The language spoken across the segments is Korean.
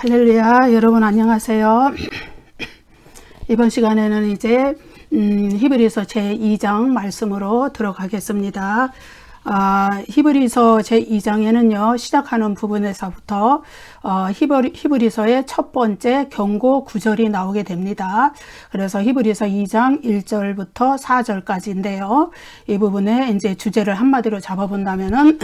할렐루야, 여러분 안녕하세요. 이번 시간에는 이제 히브리서 제2장 말씀으로 들어가겠습니다. 히브리서 제2장에는요 시작하는 부분에서부터 히브리서의 첫 번째 경고 구절이 나오게 됩니다. 그래서 히브리서 2장 1절부터 4절까지인데요. 이 부분에 이제 주제를 한마디로 잡아본다면은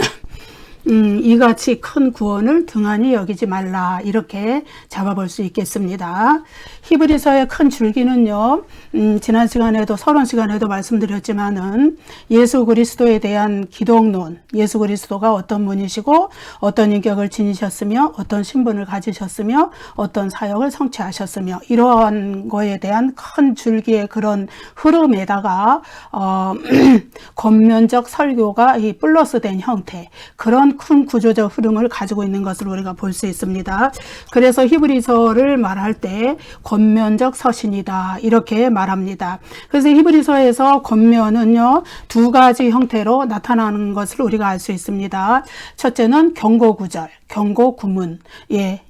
이같이 큰 구원을 등한히 여기지 말라, 이렇게 잡아볼 수 있겠습니다. 히브리서의 큰 줄기는요, 지난 시간에도 서론 시간에도 말씀드렸지만은 예수 그리스도에 대한 기독론, 예수 그리스도가 어떤 분이시고 어떤 인격을 지니셨으며 어떤 신분을 가지셨으며 어떤 사역을 성취하셨으며 이러한 거에 대한 큰 줄기의 그런 흐름에다가 권면적 설교가 이 플러스된 형태, 그런 큰 구조적 흐름을 가지고 있는 것을 우리가 볼 수 있습니다. 그래서 히브리서를 말할 때 권면적 서신이다, 이렇게 말합니다. 그래서 히브리서에서 권면은요 두 가지 형태로 나타나는 것을 우리가 알 수 있습니다. 첫째는 경고 구절, 경고 구문,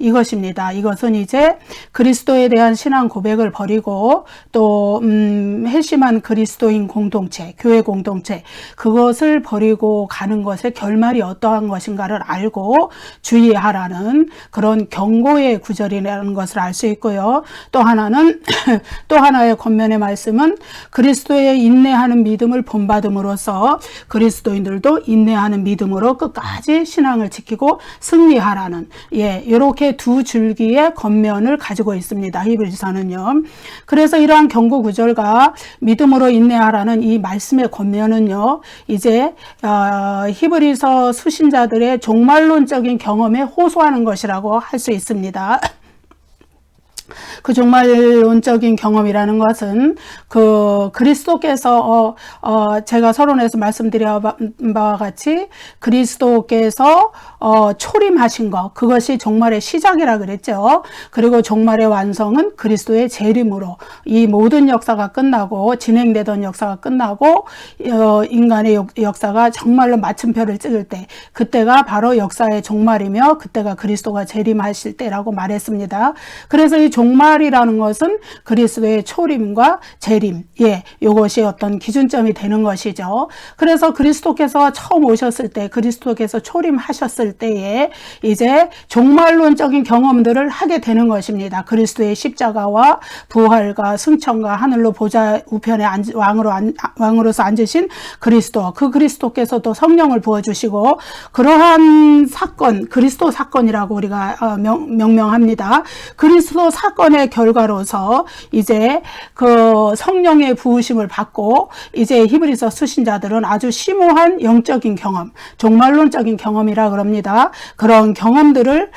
이것입니다. 이것은 이제 그리스도에 대한 신앙 고백을 버리고 또 회심한 그리스도인 공동체, 교회 공동체, 그것을 버리고 가는 것의 결말이 어떠한 것인가를 알고 주의하라는 그런 경고의 구절이라는 것을 알 수 있고요. 또 하나는 또 하나의 권면의 말씀은 그리스도의 인내하는 믿음을 본받음으로써 그리스도인들도 인내하는 믿음으로 끝까지 신앙을 지키고 승리하라는, 이렇게 두 줄기의 권면을 가지고 있습니다. 히브리서는요. 그래서 이러한 경고 구절과 믿음으로 인내하라는 이 말씀의 권면은요, 이제 히브리서 수신자들의 종말론적인 경험에 호소하는 것이라고 할 수 있습니다. 그 종말론적인 경험이라는 것은 그리스도께서 제가 서론에서 말씀드린 바와 같이 그리스도께서 초림하신 것, 그것이 종말의 시작이라 그랬죠. 그리고 종말의 완성은 그리스도의 재림으로 이 모든 역사가 끝나고, 진행되던 역사가 끝나고 인간의 역사가 정말로 마침표를 찍을 때, 그때가 바로 역사의 종말이며 그때가 그리스도가 재림하실 때라고 말했습니다. 그래서 이 종말이라는 것은 그리스도의 초림과 재림, 이것이 어떤 기준점이 되는 것이죠. 그래서 그리스도께서 처음 오셨을 때, 그리스도께서 초림하셨을 때에 이제 종말론적인 경험들을 하게 되는 것입니다. 그리스도의 십자가와 부활과 승천과 하늘로 보좌 우편에 왕으로서 앉으신 그리스도, 그 그리스도께서도 성령을 부어주시고, 그러한 사건, 그리스도 사건이라고 우리가 명명합니다. 그리스도 사건의 결과로서 이제 그 성령의 부으심을 받고, 이제 히브리서 수신자들은 아주 심오한 영적인 경험, 종말론적인 경험이라 그럽니다. 그런 경험들을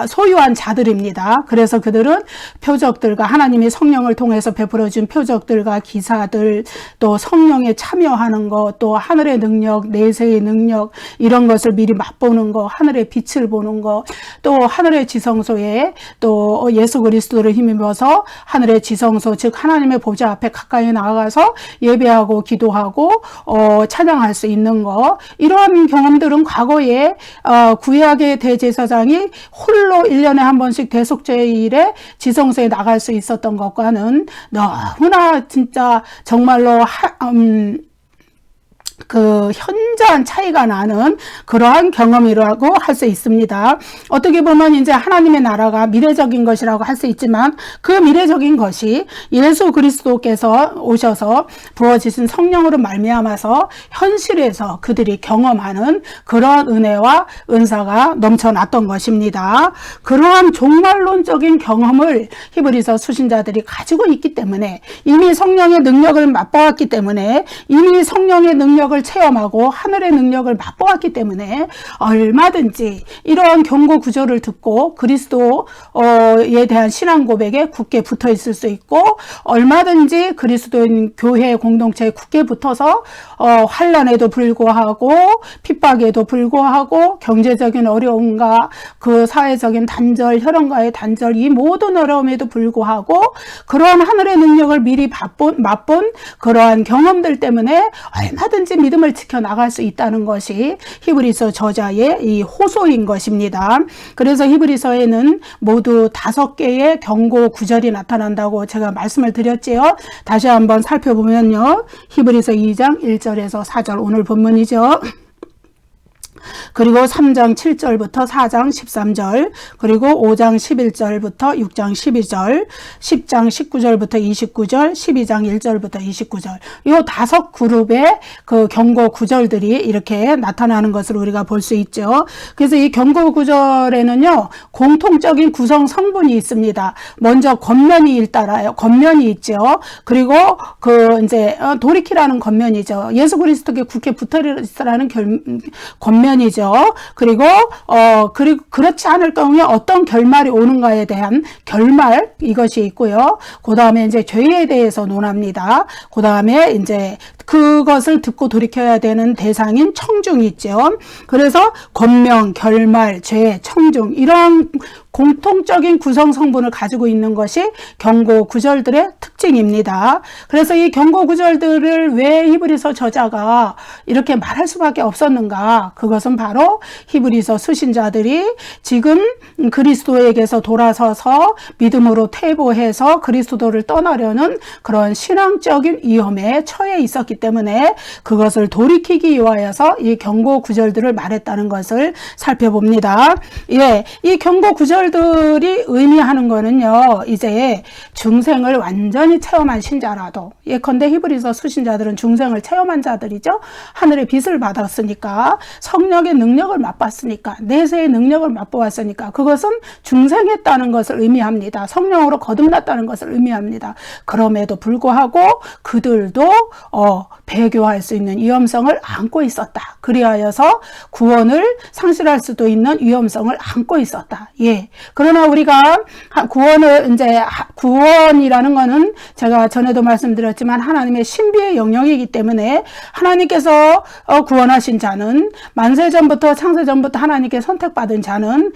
소유한 자들입니다. 그래서 그들은 표적들과 하나님이 성령을 통해서 베풀어준 표적들과 기사들, 또 성령에 참여하는 것, 또 하늘의 능력, 내세의 능력, 이런 것을 미리 맛보는 것, 하늘의 빛을 보는 것, 또 하늘의 지성소에 또 예수 그리스도를 힘입어서 하늘의 지성소, 즉 하나님의 보좌 앞에 가까이 나아가서 예배하고 기도하고 찬양할 수 있는 것, 이러한 경험들은 과거에 구약의 대제사장이 홀로 1년에 한 번씩 대속죄일에 지성소에 나갈 수 있었던 것과는 너무나 진짜 정말로 그 현저한 차이가 나는 그러한 경험이라고 할 수 있습니다. 어떻게 보면 이제 하나님의 나라가 미래적인 것이라고 할 수 있지만, 그 미래적인 것이 예수 그리스도께서 오셔서 부어지신 성령으로 말미암아서 현실에서 그들이 경험하는 그런 은혜와 은사가 넘쳐났던 것입니다. 그러한 종말론적인 경험을 히브리서 수신자들이 가지고 있기 때문에, 이미 성령의 능력을 맛보았기 때문에, 이미 성령의 능력을 체험하고 하늘의 능력을 맛보았기 때문에 얼마든지 이러한 경고 구절을 듣고 그리스도에 대한 신앙 고백에 굳게 붙어 있을 수 있고, 얼마든지 그리스도인 교회 공동체에 굳게 붙어서 환난에도 불구하고 핍박에도 불구하고 경제적인 어려움과 그 사회적인 단절, 혈연과의 단절, 이 모든 어려움에도 불구하고 그러한 하늘의 능력을 미리 맛본 그러한 경험들 때문에 얼마든지 끝까지 믿음을 지켜나갈 수 있다는 것이 히브리서 저자의 이 호소인 것입니다. 그래서 히브리서에는 모두 5개의 경고 구절이 나타난다고 제가 말씀을 드렸지요. 다시 한번 살펴보면요. 히브리서 2장 1절에서 4절 오늘 본문이죠. 그리고 3장 7절부터 4장 13절, 그리고 5장 11절부터 6장 12절, 10장 19절부터 29절, 12장 1절부터 29절. 이 5그룹의 그 경고 구절들이 이렇게 나타나는 것을 우리가 볼 수 있죠. 그래서 이 경고 구절에는요, 공통적인 구성 성분이 있습니다. 먼저 겉면이 일따라요. 겉면이 있죠. 그리고 이제 돌이키라는 겉면이죠. 예수 그리스도께 굳게 붙어 있으라는 겉면이죠. 그리고 그렇지 않을 경우에 어떤 결말이 오는가에 대한 결말, 이것이 있고요. 그 다음에 이제 죄에 대해서 논합니다. 그 다음에 이제 그것을 듣고 돌이켜야 되는 대상인 청중이 있죠. 그래서 권명, 결말, 죄, 청중, 이런 공통적인 구성 성분을 가지고 있는 것이 경고 구절들의 특징입니다. 그래서 이 경고 구절들을 왜 히브리서 저자가 이렇게 말할 수밖에 없었는가? 그것은 바로 히브리서 수신자들이 지금 그리스도에게서 돌아서서 믿음으로 퇴보해서 그리스도를 떠나려는 그런 신앙적인 위험에 처해 있었기 때문에 그것을 돌이키기 위하여서 이 경고 구절들을 말했다는 것을 살펴봅니다. 예, 이 경고 구절들이 의미하는 거는요, 이제 중생을 완전히 체험한 신자라도, 예컨대 히브리서 수신자들은 중생을 체험한 자들이죠. 하늘의 빛을 받았으니까, 성령의 능력을 맛봤으니까, 내세의 능력을 맛보았으니까, 그것은 중생했다는 것을 의미합니다. 성령으로 거듭났다는 것을 의미합니다. 그럼에도 불구하고 그들도 배교할 수 있는 위험성을 안고 있었다. 그리하여서 구원을 상실할 수도 있는 위험성을 안고 있었다. 예. 그러나 우리가 구원이라는 것은 제가 전에도 말씀드렸지만 하나님의 신비의 영역이기 때문에 하나님께서 구원하신 자는 만세전부터 창세전부터 하나님께 선택받은 자는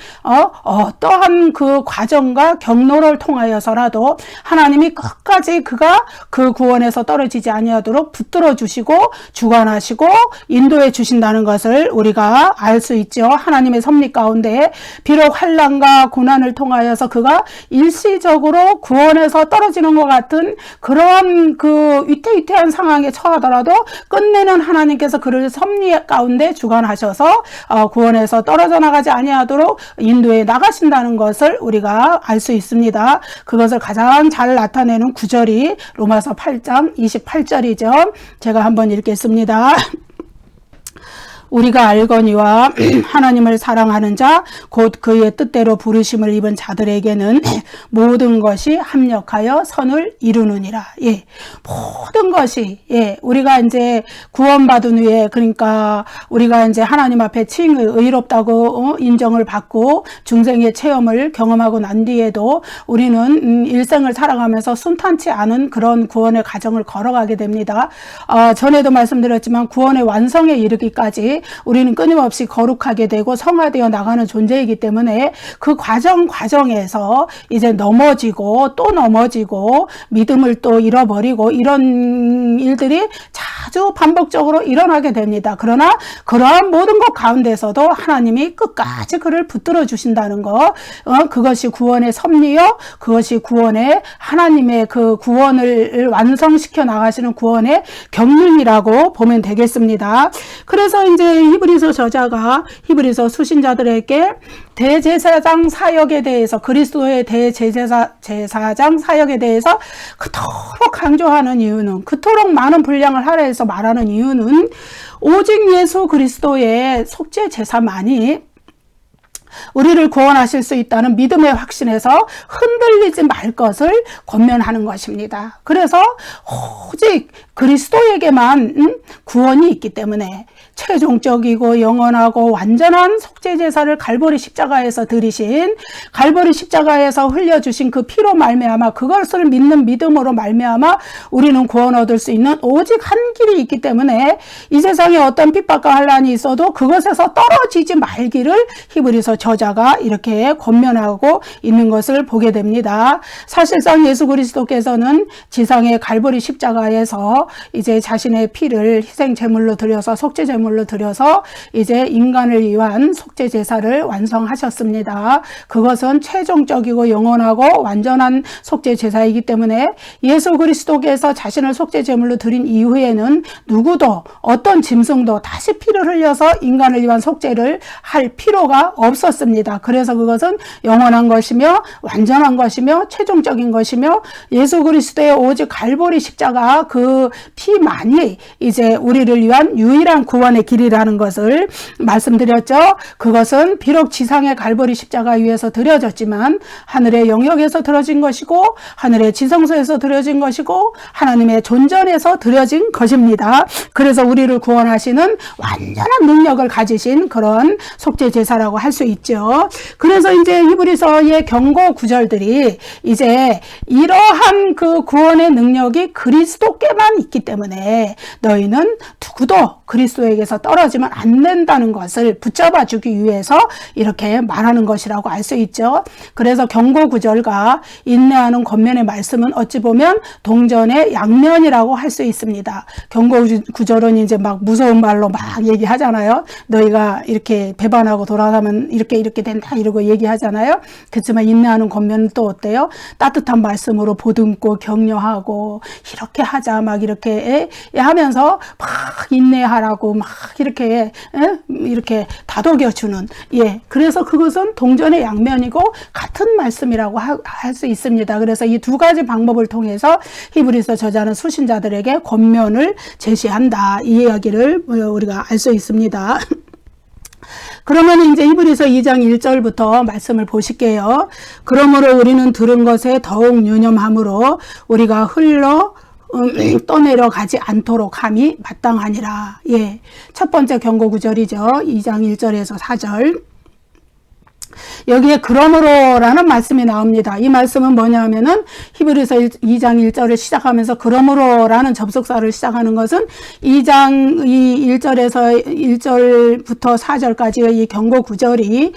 어떠한 그 과정과 경로를 통하여서라도 하나님이 끝까지 그가 그 구원에서 떨어지지 아니하도록 붙들어 주시고 주관하시고 인도해 주신다는 것을 우리가 알 수 있죠. 하나님의 섭리 가운데 비록 환난과 고난을 통하여서 그가 일시적으로 구원에서 떨어지는 것 같은 그러한 그 위태위태한 상황에 처하더라도 끝내는 하나님께서 그를 섭리 가운데 주관하셔서 구원에서 떨어져 나가지 아니하도록 인도해 나가신다는 것을 우리가 알 수 있습니다. 그것을 가장 잘 나타내는 구절이 로마서 8장 28절이죠. 제가 한번 읽겠습니다. 우리가 알거니와 하나님을 사랑하는 자 곧 그의 뜻대로 부르심을 입은 자들에게는 모든 것이 합력하여 선을 이루느니라. 예. 모든 것이, 예. 우리가 이제 구원받은 후에, 그러니까 우리가 이제 하나님 앞에 칭의 의롭다고 인정을 받고 중생의 체험을 경험하고 난 뒤에도 우리는 일생을 살아가면서 순탄치 않은 그런 구원의 과정을 걸어가게 됩니다. 전에도 말씀드렸지만 구원의 완성에 이르기까지 우리는 끊임없이 거룩하게 되고 성화되어 나가는 존재이기 때문에 그 과정에서 이제 넘어지고 또 넘어지고 믿음을 또 잃어버리고 이런 일들이 자주 반복적으로 일어나게 됩니다. 그러나 그러한 모든 것 가운데서도 하나님이 끝까지 그를 붙들어 주신다는 것, 그것이 구원의 섭리요, 그것이 구원의 하나님의 그 구원을 완성시켜 나가시는 구원의 경륜이라고 보면 되겠습니다. 그래서 이제 히브리서 저자가 히브리서 수신자들에게 대제사장 사역에 대해서, 그리스도의 대제사장 사역에 대해서 그토록 강조하는 이유는, 그토록 많은 분량을 할애해서 말하는 이유는 오직 예수 그리스도의 속죄 제사만이 우리를 구원하실 수 있다는 믿음의 확신에서 흔들리지 말 것을 권면하는 것입니다. 그래서 오직 그리스도에게만 구원이 있기 때문에 최종적이고 영원하고 완전한 속죄제사를 갈보리 십자가에서 드리신, 갈보리 십자가에서 흘려주신 그 피로 말미암아, 그것을 믿는 믿음으로 말미암아 우리는 구원 얻을 수 있는 오직 한 길이 있기 때문에 이 세상에 어떤 핍박과 환난이 있어도 그것에서 떨어지지 말기를 히브리서 저자가 이렇게 권면하고 있는 것을 보게 됩니다. 사실상 예수 그리스도께서는 지상의 갈보리 십자가에서 이제 자신의 피를 희생 제물로 드려서, 속죄 제물로 드려서 이제 인간을 위한 속죄 제사를 완성하셨습니다. 그것은 최종적이고 영원하고 완전한 속죄 제사이기 때문에 예수 그리스도께서 자신을 속죄 제물로 드린 이후에는 누구도 어떤 짐승도 다시 피를 흘려서 인간을 위한 속죄를 할 필요가 없었습니다. 그래서 그것은 영원한 것이며 완전한 것이며 최종적인 것이며 예수 그리스도의 오직 갈보리 십자가 그 피만이 이제 우리를 위한 유일한 구원의 길이라는 것을 말씀드렸죠. 그것은 비록 지상의 갈보리 십자가 위에서 드려졌지만 하늘의 영역에서 드려진 것이고 하늘의 지성소에서 드려진 것이고 하나님의 존전에서 드려진 것입니다. 그래서 우리를 구원하시는 완전한 능력을 가지신 그런 속죄 제사라고 할 수 있죠. 그래서 이제 히브리서의 경고 구절들이 이제 이러한 그 구원의 능력이 그리스도께만 있기 때문에 너희는 누구도 그리스도에게서 떨어지면 안 된다는 것을 붙잡아 주기 위해서 이렇게 말하는 것이라고 알 수 있죠. 그래서 경고 구절과 인내하는 권면의 말씀은 어찌 보면 동전의 양면이라고 할 수 있습니다. 경고 구절은 이제 막 무서운 말로 막 얘기하잖아요. 너희가 이렇게 배반하고 돌아가면 이렇게 된다 이러고 얘기하잖아요. 그렇지만 인내하는 권면은 또 어때요? 따뜻한 말씀으로 보듬고 격려하고 이렇게 하자 막 이렇게 하면서 막 인내하라고 막 이렇게 다독여주는, 그래서 그것은 동전의 양면이고 같은 말씀이라고 할 수 있습니다. 그래서 이 두 가지 방법을 통해서 히브리서 저자는 수신자들에게 권면을 제시한다, 이 이야기를 우리가 알 수 있습니다. 그러면 이제 히브리서 2장 1절부터 말씀을 보실게요. 그러므로 우리는 들은 것에 더욱 유념함으로 우리가 흘러 떠내려 가지 않도록 함이 마땅하니라. 첫 번째 경고 구절이죠. 2장 1절에서 4절. 여기에 그러므로라는 말씀이 나옵니다. 이 말씀은 뭐냐면은 히브리서 2장 1절을 시작하면서 그러므로라는 접속사를 시작하는 것은 2장 1절에서 1절부터 4절까지의 이 경고 구절이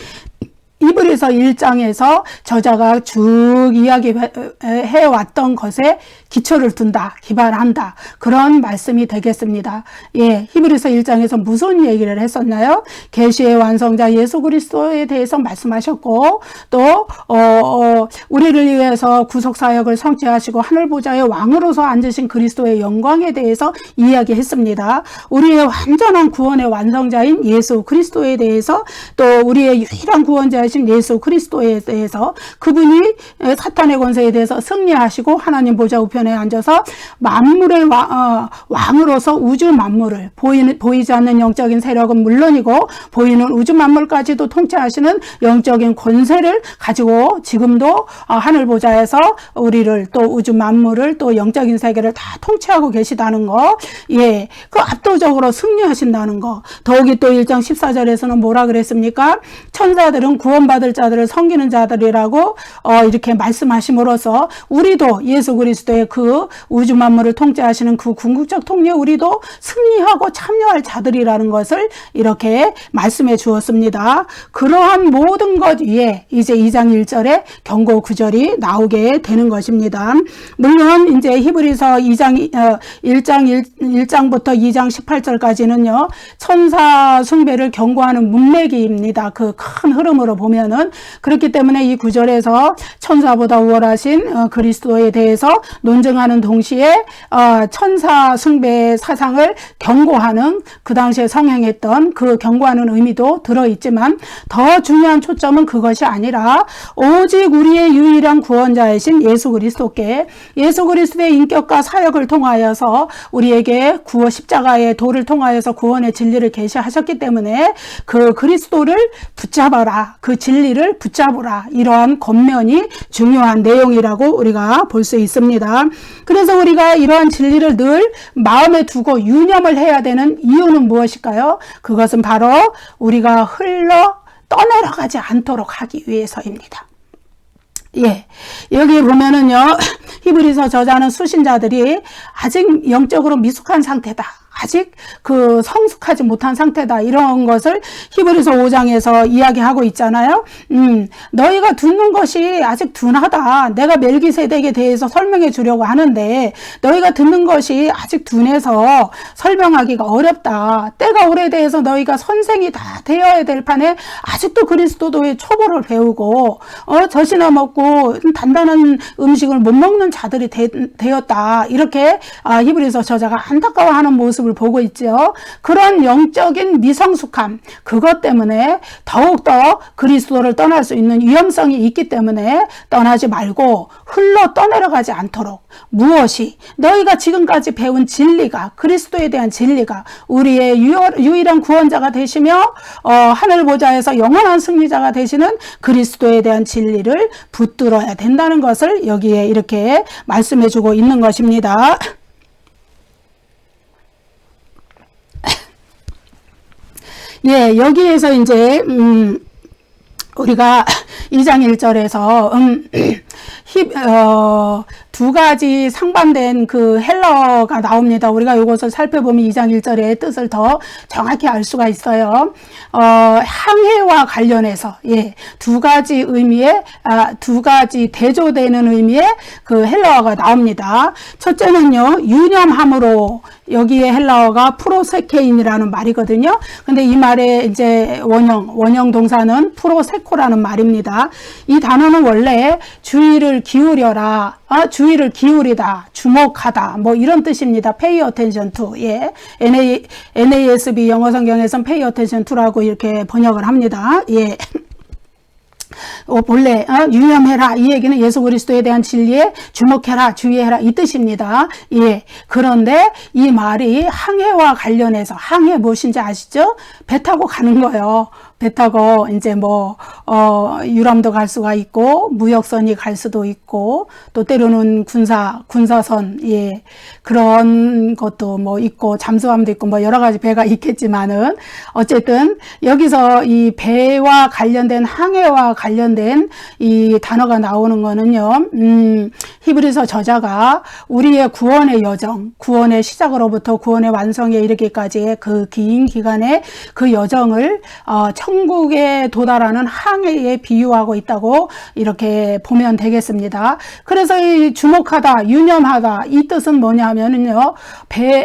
히브리서 1장에서 저자가 쭉 이야기해왔던 것에 기초를 둔다, 기반한다, 그런 말씀이 되겠습니다. 히브리서 1장에서 무슨 얘기를 했었나요? 계시의 완성자 예수 그리스도에 대해서 말씀하셨고, 또 우리를 위해서 구속사역을 성취하시고 하늘보좌의 왕으로서 앉으신 그리스도의 영광에 대해서 이야기했습니다. 우리의 완전한 구원의 완성자인 예수 그리스도에 대해서, 또 우리의 유일한 구원자이신 예수 그리스도에 대해서, 그분이 사탄의 권세에 대해서 승리하시고 하나님 보좌 우편에 앉아서 만물의 왕으로서 우주 만물을, 보이지 않는 영적인 세력은 물론이고 보이는 우주 만물까지도 통치하시는 영적인 권세를 가지고 지금도 하늘 보좌에서 우리를, 또 우주 만물을, 또 영적인 세계를 다 통치하고 계시다는 거, 그 압도적으로 승리하신다는 거. 더욱이 또 1장 14절에서는 뭐라 그랬습니까? 천사들은 구원받을 자들을 섬기는 자들이라고 이렇게 말씀하심으로써 우리도 예수 그리스도의 그 우주 만물을 통치하시는 그 궁극적 통일에 우리도 승리하고 참여할 자들이라는 것을 이렇게 말씀해 주었습니다. 그러한 모든 것 위에 이제 2장 1절에 경고 구절이 나오게 되는 것입니다. 물론 이제 히브리서 1장부터 2장 18절까지는요, 천사 숭배를 경고하는 문맥입니다. 그 큰 흐름으로 보면은. 그렇기 때문에 이 구절에서 천사보다 우월하신 그리스도에 대해서 논증하는 동시에 천사 숭배 사상을 경고하는, 그 당시에 성행했던 그 경고하는 의미도 들어있지만, 더 중요한 초점은 그것이 아니라 오직 우리의 유일한 구원자이신 예수 그리스도께, 예수 그리스도의 인격과 사역을 통하여서 우리에게 십자가의 도를 통하여서 구원의 진리를 계시하셨기 때문에 그 그리스도를 붙잡아라, 그 그 진리를 붙잡으라. 이러한 겉면이 중요한 내용이라고 우리가 볼 수 있습니다. 그래서 우리가 이러한 진리를 늘 마음에 두고 유념을 해야 되는 이유는 무엇일까요? 그것은 바로 우리가 흘러 떠내려가지 않도록 하기 위해서입니다. 예, 여기 보면은요, 히브리서 저자는 수신자들이 아직 영적으로 미숙한 상태다. 아직 그 성숙하지 못한 상태다. 이런 것을 히브리서 5장에서 이야기하고 있잖아요. 너희가 듣는 것이 아직 둔하다. 내가 멜기세덱에 대해서 설명해 주려고 하는데 너희가 듣는 것이 아직 둔해서 설명하기가 어렵다. 때가 오래돼서 너희가 선생이 다 되어야 될 판에 아직도 그리스도도의 초보를 배우고 젖이나 먹고 단단한 음식을 못 먹는 자들이 되었다. 이렇게 히브리서 저자가 안타까워하는 모습을 보고 있죠. 그런 영적인 미성숙함, 그것 때문에 더욱더 그리스도를 떠날 수 있는 위험성이 있기 때문에 떠나지 말고 흘러 떠내려가지 않도록, 무엇이 너희가 지금까지 배운 진리가, 그리스도에 대한 진리가 우리의 유일한 구원자가 되시며 하늘 보좌에서 영원한 승리자가 되시는 그리스도에 대한 진리를 붙들어야 된다는 것을 여기에 이렇게 말씀해 주고 있는 것입니다. 예, 여기에서 이제 우리가 2장 1절에서 두 가지 상반된 그 헬러가 나옵니다. 우리가 이것을 살펴보면 2장 1절의 뜻을 더 정확히 알 수가 있어요. 항해와 관련해서, 예, 두 가지 의미의, 두 가지 대조되는 의미의 그 헬러어가 나옵니다. 첫째는요, 유념함으로, 여기에 헬라어가 프로세케인이라는 말이거든요. 근데 이 말의 이제 원형 동사는 프로세코라는 말입니다. 이 단어는 원래 주의를 기울여라, 주의를 기울이다, 주목하다, 뭐 이런 뜻입니다. pay attention to. 예. NASB 영어 성경에서는 pay attention to라고 이렇게 번역을 합니다. 예. 본래 유념해라, 이 얘기는 예수 그리스도에 대한 진리에 주목해라, 주의해라, 이 뜻입니다. 예. 그런데 이 말이 항해와 관련해서, 항해 무엇인지 아시죠? 배 타고 가는 거예요. 배 타고 이제 뭐 유람도 갈 수가 있고 무역선이 갈 수도 있고 또 때로는 군사선, 예, 그런 것도 뭐 있고 잠수함도 있고 뭐 여러 가지 배가 있겠지만은 어쨌든 여기서 이 배와 관련된, 항해와 관련된 이 단어가 나오는 거는요, 히브리서 저자가 우리의 구원의 여정, 구원의 시작으로부터 구원의 완성에 이르기까지의 그 긴 기간의 그 여정을 천국에 도달하는 항해에 비유하고 있다고 이렇게 보면 되겠습니다. 그래서 이 주목하다, 유념하다, 이 뜻은 뭐냐 하면은요,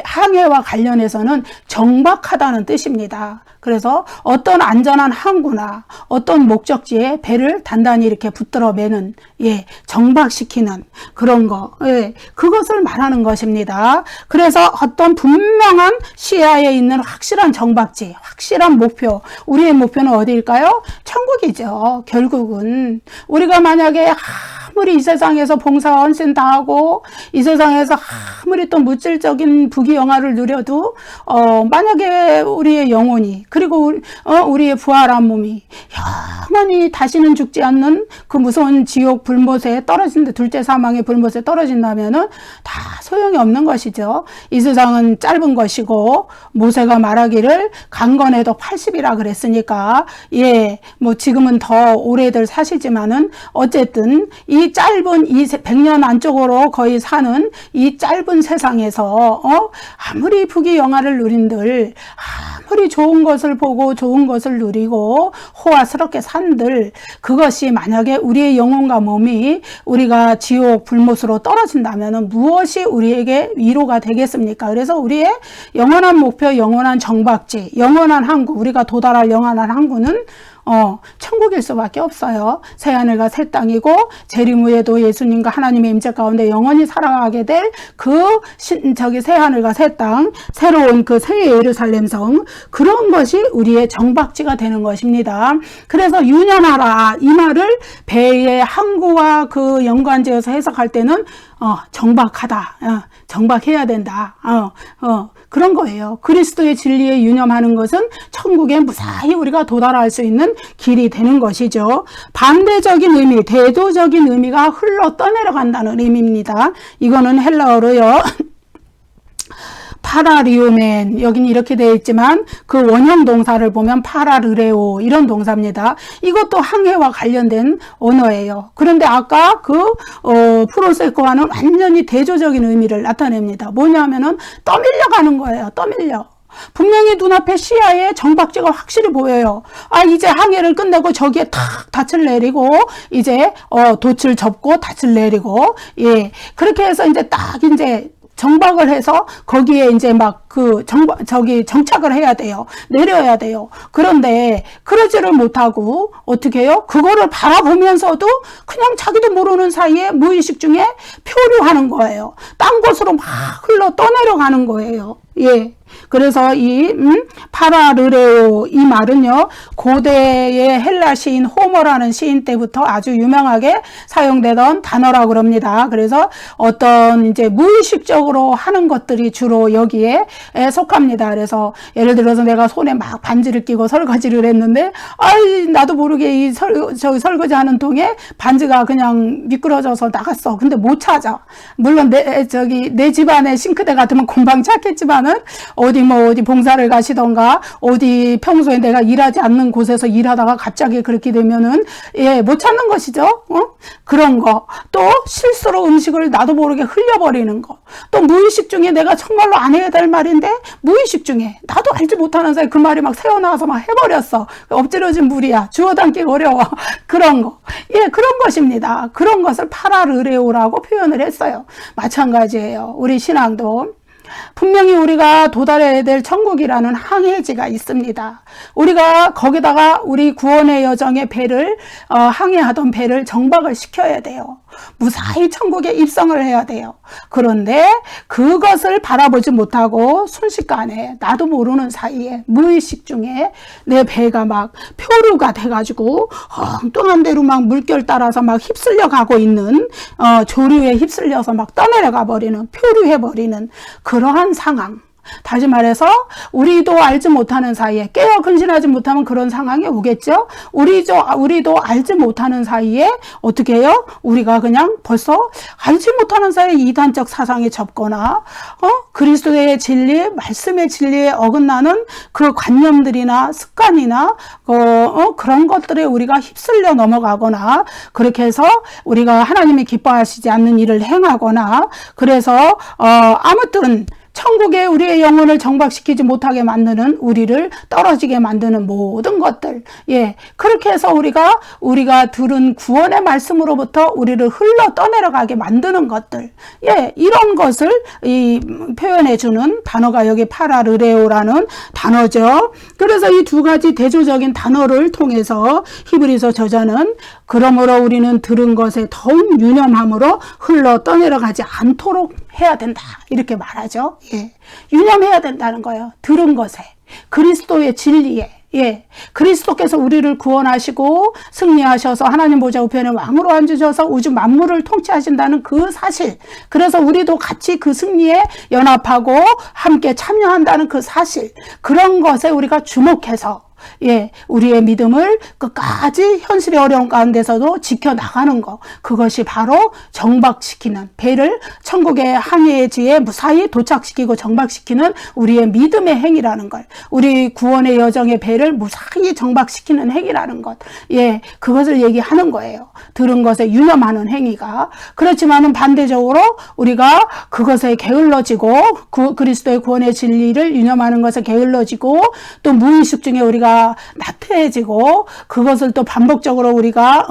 항해와 관련해서는 정박하다는 뜻입니다. 그래서 어떤 안전한 항구나 어떤 목적지에 배를 단단히 이렇게 붙들어 매는, 예, 정박시키는 그런 거, 예, 그것을 말하는 것입니다. 그래서 어떤 분명한 시야에 있는 확실한 정박지, 확실한 목표, 우리의 목표는 어디일까요? 천국이죠. 결국은 우리가 만약에 아무리 이 세상에서 봉사 헌신 다하고 이 세상에서 아무리 또 물질적인 부귀영화를 누려도 만약에 우리의 영혼이, 그리고 우리의 부활한 몸이 영원히 다시는 죽지 않는 그 무서운 지옥 불못에 떨어진다, 둘째 사망의 불못에 떨어진다면은 다 소용이 없는 것이죠. 이 세상은 짧은 것이고 모세가 말하기를 강건해도 80이라 그랬으니까, 예, 뭐 지금은 더 오래들 사시지만은 어쨌든 이 짧은 이 100년 안쪽으로 거의 사는 이 짧은 세상에서 아무리 부귀영화를 누린들, 아무리 좋은 것을 보고 좋은 것을 누리고 호화스럽게 산들, 그것이 만약에 우리의 영혼과 몸이 우리가 지옥 불못으로 떨어진다면 무엇이 우리에게 위로가 되겠습니까? 그래서 우리의 영원한 목표, 영원한 정박지, 영원한 항구, 우리가 도달할 영원한 항구는 천국일 수밖에 없어요. 새하늘과 새 땅이고 재림 후에도 예수님과 하나님의 임재 가운데 영원히 살아가게 될 그 새하늘과 새 땅, 새로운 그 새 예루살렘 성, 그런 것이 우리의 정박지가 되는 것입니다. 그래서 유념하라, 이 말을 배의 항구와 그 연관지어서 해석할 때는 정박하다, 정박해야 된다. 그런 거예요. 그리스도의 진리에 유념하는 것은 천국에 무사히 우리가 도달할 수 있는 길이 되는 것이죠. 반대적인 의미, 대조적인 의미가 흘러 떠내려간다는 의미입니다. 이거는 헬라어로요. 파라리오멘, 여기는 이렇게 되어 있지만 그 원형 동사를 보면 파라르레오 이런 동사입니다. 이것도 항해와 관련된 언어예요. 그런데 아까 그 프로세코와는 완전히 대조적인 의미를 나타냅니다. 뭐냐면은 떠밀려가는 거예요. 떠밀려. 분명히 눈앞에 시야에 정박지가 확실히 보여요. 아, 이제 항해를 끝내고 저기에 탁 닻을 내리고 이제 돛을 접고 닻을 내리고, 예, 그렇게 해서 이제 딱 이제 정박을 해서 거기에 이제 막 정착을 해야 돼요. 내려야 돼요. 그런데 그러지를 못하고 어떻게 해요? 그거를 바라보면서도 그냥 자기도 모르는 사이에 무의식 중에 표류하는 거예요. 딴 곳으로 막 흘러 떠내려가는 거예요. 예. 그래서 이 파라르레오 이 말은요, 고대의 헬라 시인 호머라는 시인 때부터 아주 유명하게 사용되던 단어라고 그럽니다. 그래서 어떤 이제 무의식적으로 하는 것들이 주로 여기에 속합니다. 그래서 예를 들어서 내가 손에 막 반지를 끼고 설거지를 했는데, 아이, 나도 모르게 저기 설거지하는 동에 반지가 그냥 미끄러져서 나갔어. 근데 못 찾아. 물론 내 집안에 싱크대 같으면 금방 찾겠지만은 어디 봉사를 가시던가 어디 평소에 내가 일하지 않는 곳에서 일하다가 갑자기 그렇게 되면은 예, 못 찾는 것이죠. 그런 거. 또 실수로 음식을 나도 모르게 흘려버리는 거. 또 무의식 중에 내가 정말로 안 해야 될 말인데 무의식 중에 나도 알지 못하는 사이에 그 말이 막 새어나와서 막 해버렸어. 엎질러진 물이야. 주워 담기 어려워. 그런 거. 예, 그런 것입니다. 그런 것을 파라르레오라고 표현을 했어요. 마찬가지예요. 우리 신앙도 분명히 우리가 도달해야 될 천국이라는 항해지가 있습니다. 우리가 거기다가 우리 구원의 여정의 배를 항해하던 배를 정박을 시켜야 돼요. 무사히 천국에 입성을 해야 돼요. 그런데 그것을 바라보지 못하고 순식간에 나도 모르는 사이에 무의식 중에 내 배가 막 표류가 돼가지고 엉뚱한 데로 막 물결 따라서 막 휩쓸려 가고 있는 조류에 휩쓸려서 막 떠내려가 버리는, 표류해 버리는 그러한 상황. 다시 말해서 우리도 알지 못하는 사이에 깨어 근신하지 못하면 그런 상황이 오겠죠. 우리도 알지 못하는 사이에 어떻게 해요? 우리가 그냥 벌써 알지 못하는 사이에 이단적 사상에 접거나 그리스도의 진리, 말씀의 진리에 어긋나는 그 관념들이나 습관이나 그런 것들에 우리가 휩쓸려 넘어가거나 그렇게 해서 우리가 하나님이 기뻐하시지 않는 일을 행하거나 그래서 아무튼 천국에 우리의 영혼을 정박시키지 못하게 만드는, 우리를 떨어지게 만드는 모든 것들, 예, 그렇게 해서 우리가 들은 구원의 말씀으로부터 우리를 흘러 떠내려가게 만드는 것들, 예, 이런 것을 표현해주는 단어가 여기 파라르레오라는 단어죠. 그래서 이 두 가지 대조적인 단어를 통해서 히브리서 저자는 그러므로 우리는 들은 것에 더욱 유념함으로 흘러 떠내려가지 않도록 해야 된다. 이렇게 말하죠. 예. 유념해야 된다는 거예요. 들은 것에. 그리스도의 진리에. 예. 그리스도께서 우리를 구원하시고 승리하셔서 하나님 보좌 우편에 왕으로 앉으셔서 우주 만물을 통치하신다는 그 사실. 그래서 우리도 같이 그 승리에 연합하고 함께 참여한다는 그 사실. 그런 것에 우리가 주목해서 예, 우리의 믿음을 끝까지 현실의 어려운 가운데서도 지켜나가는 것. 그것이 바로 정박시키는, 배를 천국의 항해지에 무사히 도착시키고 정박시키는 우리의 믿음의 행위라는 걸. 우리 구원의 여정의 배를 무사히 정박시키는 행위라는 것. 예, 그것을 얘기하는 거예요. 들은 것에 유념하는 행위가. 그렇지만은 반대적으로 우리가 그것에 게을러지고 그리스도의 구원의 진리를 유념하는 것에 게을러지고 또 무의식 중에 우리가 나태해지고 그것을 또 반복적으로 우리가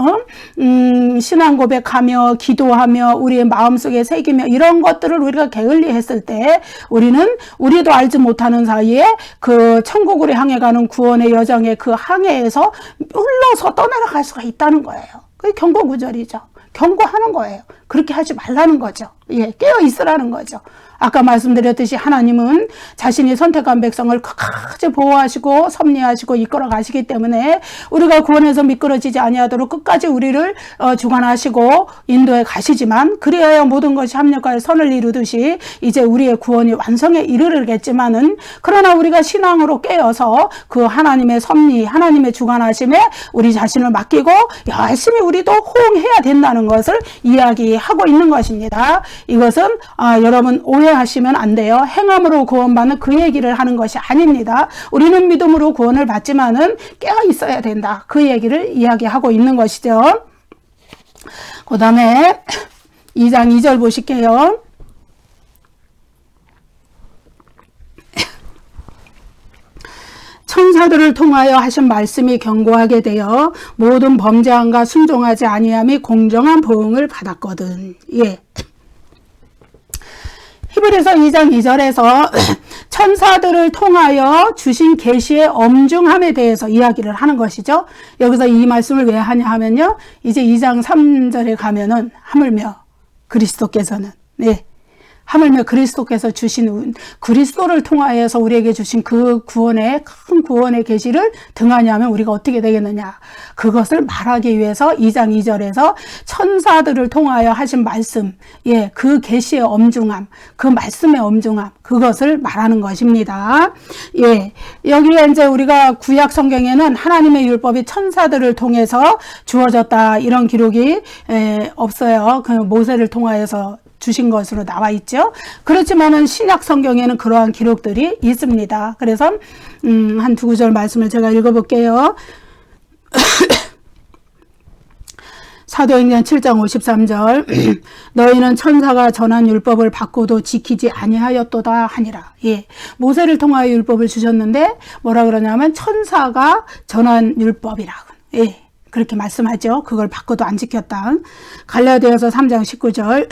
신앙 고백하며 기도하며 우리의 마음속에 새기며 이런 것들을 우리가 게을리 했을 때 우리도 알지 못하는 사이에 그 천국으로 향해 가는 구원의 여정의 그 항해에서 흘러서 떠내려갈 수가 있다는 거예요. 그게 경고 구절이죠. 경고하는 거예요. 그렇게 하지 말라는 거죠. 예, 깨어 있으라는 거죠. 아까 말씀드렸듯이 하나님은 자신이 선택한 백성을 끝까지 보호하시고 섭리하시고 이끌어 가시기 때문에 우리가 구원에서 미끄러지지 아니하도록 끝까지 우리를 주관하시고 인도해 가시지만, 그리하여 모든 것이 합력하여 선을 이루듯이 이제 우리의 구원이 완성에 이르르겠지만은, 그러나 우리가 신앙으로 깨어서 그 하나님의 섭리, 하나님의 주관하심에 우리 자신을 맡기고 열심히 우리도 호응해야 된다는 것을 이야기하고 있는 것입니다. 이것은 여러분 오해하시면 안 돼요. 행함으로 구원받는 그 얘기를 하는 것이 아닙니다. 우리는 믿음으로 구원을 받지만은 깨어 있어야 된다, 그 얘기를 이야기하고 있는 것이죠. 그 다음에 2장 2절 보실게요. 천사들을 통하여 하신 말씀이 견고하게 되어 모든 범죄함과 순종하지 아니함이 공정한 보응을 받았거든. 예. 히브리서 2장 2절에서 천사들을 통하여 주신 계시의 엄중함에 대해서 이야기를 하는 것이죠. 여기서 이 말씀을 왜 하냐 하면요, 이제 2장 3절에 가면은 하물며 그리스도께서는, 하물며 그리스도께서 주신, 그리스도를 통하여서 우리에게 주신 그 구원의, 큰 구원의 계시를 등하냐면 우리가 어떻게 되겠느냐, 그것을 말하기 위해서 2장 2절에서 천사들을 통하여 하신 말씀, 그 계시의 엄중함, 그 말씀의 엄중함, 그것을 말하는 것입니다. 여기에 이제 우리가 구약 성경에는 하나님의 율법이 천사들을 통해서 주어졌다, 이런 기록이 없어요. 그 모세를 통하여서 주신 것으로 나와 있죠. 그렇지만은 신약 성경에는 그러한 기록들이 있습니다. 그래서 한 두 구절 말씀을 제가 읽어볼게요. 사도행전 7장 53절 너희는 천사가 전한 율법을 받고도 지키지 아니하였도다 하니라. 모세를 통하여 율법을 주셨는데 뭐라 그러냐면 천사가 전한 율법이라고. 그렇게 말씀하죠. 그걸 받고도 안 지켰다. 갈라디아서 3장 19절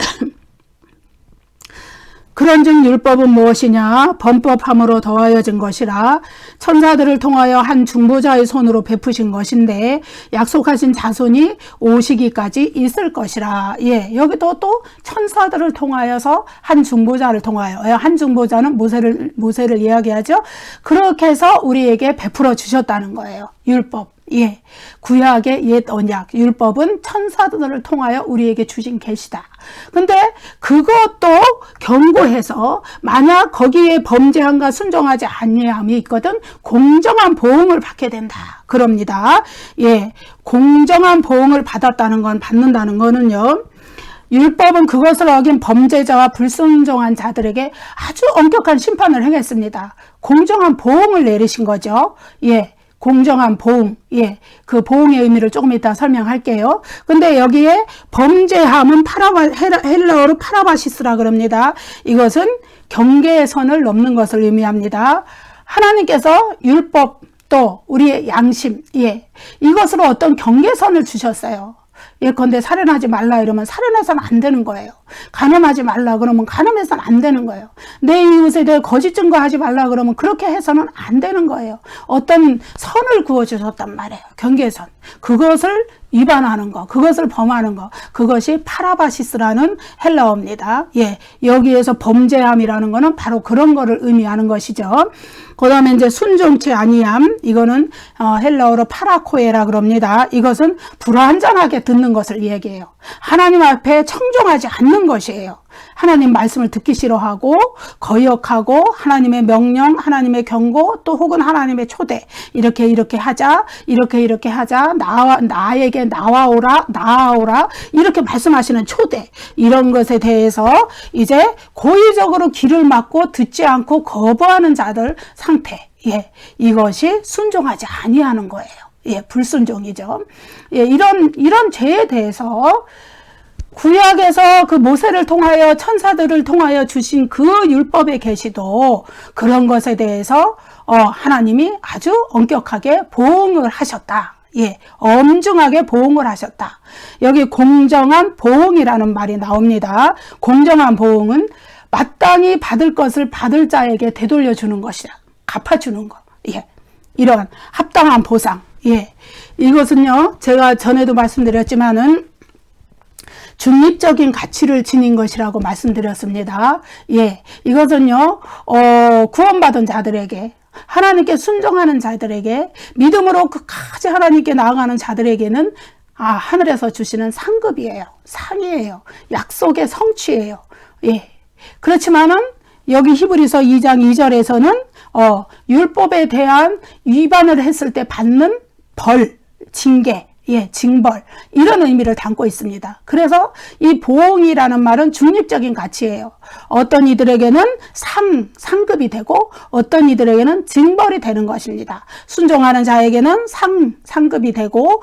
그런즉 율법은 무엇이냐? 범법함으로 더하여진 것이라 천사들을 통하여 한 중보자의 손으로 베푸신 것인데 약속하신 자손이 오시기까지 있을 것이라. 여기도 또 천사들을 통하여서 한 중보자를 통하여, 한 중보자는 모세를 이야기하죠. 그렇게 해서 우리에게 베풀어 주셨다는 거예요. 율법. 구약의 옛 언약, 율법은 천사들을 통하여 우리에게 주신 계시다. 근데 그것도 경고해서 만약 거기에 범죄함과 순종하지 아니함이 있거든 공정한 보응을 받게 된다. 그럽니다. 공정한 보응을 받았다는 건, 받는다는 거는요, 율법은 그것을 어긴 범죄자와 불순종한 자들에게 아주 엄격한 심판을 행했습니다. 공정한 보응을 내리신 거죠. 공정한 보응, 그 보응의 의미를 조금 이따 설명할게요. 근데 여기에 범죄함은 헬라어로 파라바시스라 그럽니다. 이것은 경계의 선을 넘는 것을 의미합니다. 하나님께서 율법 또 우리의 양심, 이것으로 어떤 경계선을 주셨어요. 예컨대 살인하지 말라 이러면 살인해서는 안 되는 거예요. 간음하지 말라 그러면 간음해서는 안 되는 거예요. 내 이웃에 대해 거짓 증거하지 말라 그러면 그렇게 해서는 안 되는 거예요. 어떤 선을 그어주셨단 말이에요. 경계선. 그것을 위반하는 거, 그것을 범하는 거, 그것이 파라바시스라는 헬라어입니다. 여기에서 범죄함이라는 거는 바로 그런 거를 의미하는 것이죠. 그 다음에 이제 순종치 아니함, 이거는 헬라어로 파라코에라 그럽니다. 이것은 불완전하게 듣는 것을 얘기해요. 하나님 앞에 청종하지 않는 것이에요. 하나님 말씀을 듣기 싫어하고 거역하고 하나님의 명령, 하나님의 경고, 또 혹은 하나님의 초대, 이렇게 하자, 이렇게 하자, 나에게 나아오라 이렇게 말씀하시는 초대, 이런 것에 대해서 이제 고의적으로 귀를 막고 듣지 않고 거부하는 자들 상태, 이것이 순종하지 아니하는 거예요. 불순종이죠. 이런 죄에 대해서 구약에서 그 모세를 통하여 천사들을 통하여 주신 그 율법의 계시도 그런 것에 대해서 하나님이 아주 엄격하게 보응을 하셨다. 엄중하게 보응을 하셨다. 여기 공정한 보응이라는 말이 나옵니다. 공정한 보응은 마땅히 받을 것을 받을 자에게 되돌려 주는 것이다. 갚아주는 것. 이런 합당한 보상. 이것은요, 제가 전에도 말씀드렸지만은 중립적인 가치를 지닌 것이라고 말씀드렸습니다. 예, 이것은요, 구원받은 자들에게, 하나님께 순종하는 자들에게, 믿음으로 끝까지 하나님께 나아가는 자들에게는 하늘에서 주시는 상급이에요. 상이에요. 약속의 성취예요. 예. 그렇지만은 여기 히브리서 2장 2절에서는 율법에 대한 위반을 했을 때 받는 벌, 징계, 예, 징벌, 이런 의미를 담고 있습니다. 그래서 이 보응이라는 말은 중립적인 가치예요. 어떤 이들에게는 상급이 되고 어떤 이들에게는 징벌이 되는 것입니다. 순종하는 자에게는 상급이 되고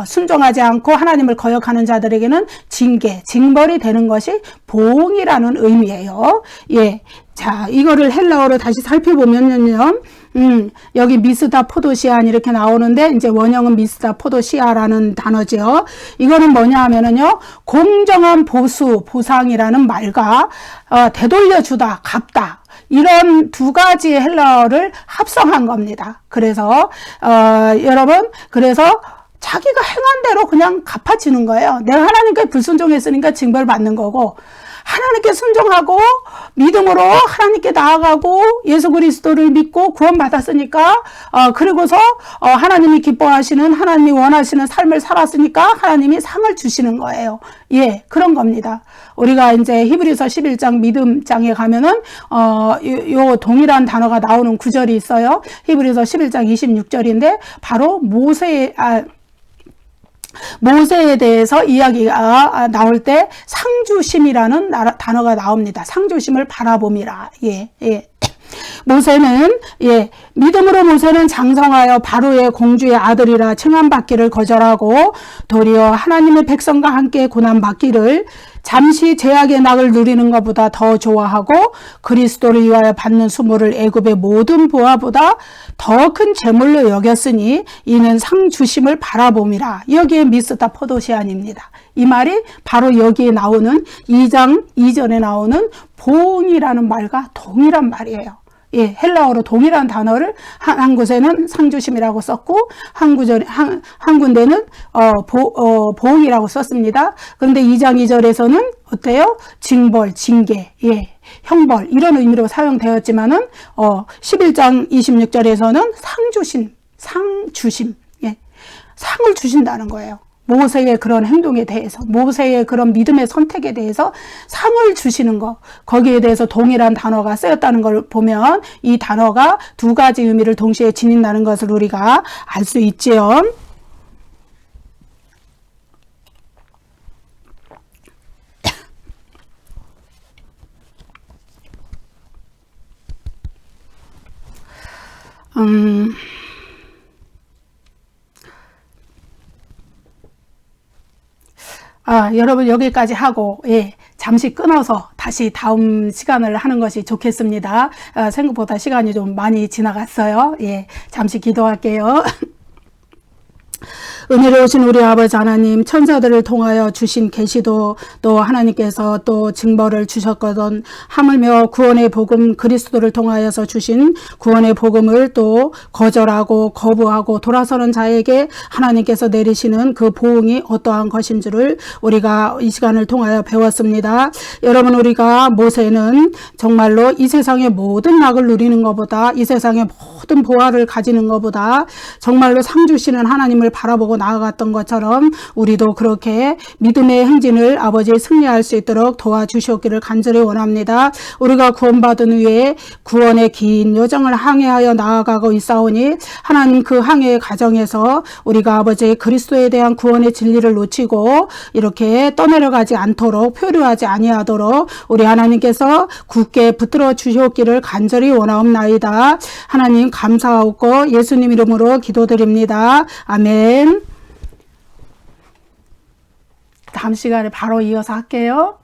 순종하지 않고 하나님을 거역하는 자들에게는 징계, 징벌이 되는 것이 보응이라는 의미예요. 예. 자, 이거를 헬라어로 다시 살펴보면요. 여기 미스다 포도시안 이렇게 나오는데, 이제 원형은 미스다 포도시아라는 단어죠. 이거는 뭐냐 하면은요, 공정한 보상이라는 말과, 되돌려주다, 갚다. 이런 두 가지의 헬라어를 합성한 겁니다. 그래서, 여러분, 그래서 자기가 행한 대로 그냥 갚아지는 거예요. 내가 하나님께 불순종했으니까 징벌 받는 거고, 하나님께 순종하고 믿음으로 하나님께 나아가고 예수 그리스도를 믿고 구원받았으니까 그리고서 하나님이 기뻐하시는, 하나님이 원하시는 삶을 살았으니까 하나님이 상을 주시는 거예요. 예, 그런 겁니다. 우리가 이제 히브리서 11장 믿음장에 가면은 요 동일한 단어가 나오는 구절이 있어요. 히브리서 11장 26절인데 바로 모세에 대해서 이야기가 나올 때 상주심이라는 단어가 나옵니다. 상주심을 바라봄이라. 예, 예. 모세는, 예, 믿음으로 모세는 장성하여 바로의 공주의 아들이라 칭함받기를 거절하고 도리어 하나님의 백성과 함께 고난받기를 잠시 죄악의 낙을 누리는 것보다 더 좋아하고 그리스도를 위하여 받는 수모를 애굽의 모든 보화보다 더 큰 재물로 여겼으니 이는 상 주심을 바라봄이라. 여기에 미스다 포도시안입니다. 이 말이 바로 여기에 나오는 2장 2절에 나오는 보응이라는 말과 동일한 말이에요. 예, 헬라어로 동일한 단어를 한 곳에는 상주심이라고 썼고 한 군데는 보응이라고 썼습니다. 그런데 2장 2절에서는 어때요? 징벌, 징계, 예, 형벌 이런 의미로 사용되었지만은 11장 26절에서는 상주심, 예, 상을 주신다는 거예요. 모세의 그런 행동에 대해서, 모세의 그런 믿음의 선택에 대해서 상을 주시는 것, 거기에 대해서 동일한 단어가 쓰였다는 걸 보면 이 단어가 두 가지 의미를 동시에 지닌다는 것을 우리가 알 수 있지요. 여러분 여기까지 하고, 예, 잠시 끊어서 다시 다음 시간을 하는 것이 좋겠습니다. 생각보다 시간이 좀 많이 지나갔어요. 예, 잠시 기도할게요. 은혜로우신 우리 아버지 하나님, 천사들을 통하여 주신 계시도 또 하나님께서 또 징벌을 주셨거든, 하물며 구원의 복음 그리스도를 통하여서 주신 구원의 복음을 또 거절하고 거부하고 돌아서는 자에게 하나님께서 내리시는 그 보응이 어떠한 것인 줄을 우리가 이 시간을 통하여 배웠습니다. 여러분, 우리가 모세는 정말로 이 세상의 모든 낙을 누리는 것보다, 이 세상의 모든 보화를 가지는 것보다 정말로 상 주시는 하나님을 바라보고 나아갔던 것처럼 우리도 그렇게 믿음의 행진을 아버지 승리할 수 있도록 도와주시옵기를 간절히 원합니다. 우리가 구원받은 후에 구원의 긴 여정을 항해하여 나아가고 있사오니 하나님 그 항해의 과정에서 우리가 아버지 그리스도에 대한 구원의 진리를 놓치고 이렇게 떠내려가지 않도록, 표류하지 아니하도록 우리 하나님께서 굳게 붙들어 주시옵기를 간절히 원하옵나이다. 하나님 감사하옵고 예수님 이름으로 기도드립니다. 아멘. 다음 시간에 바로 이어서 할게요.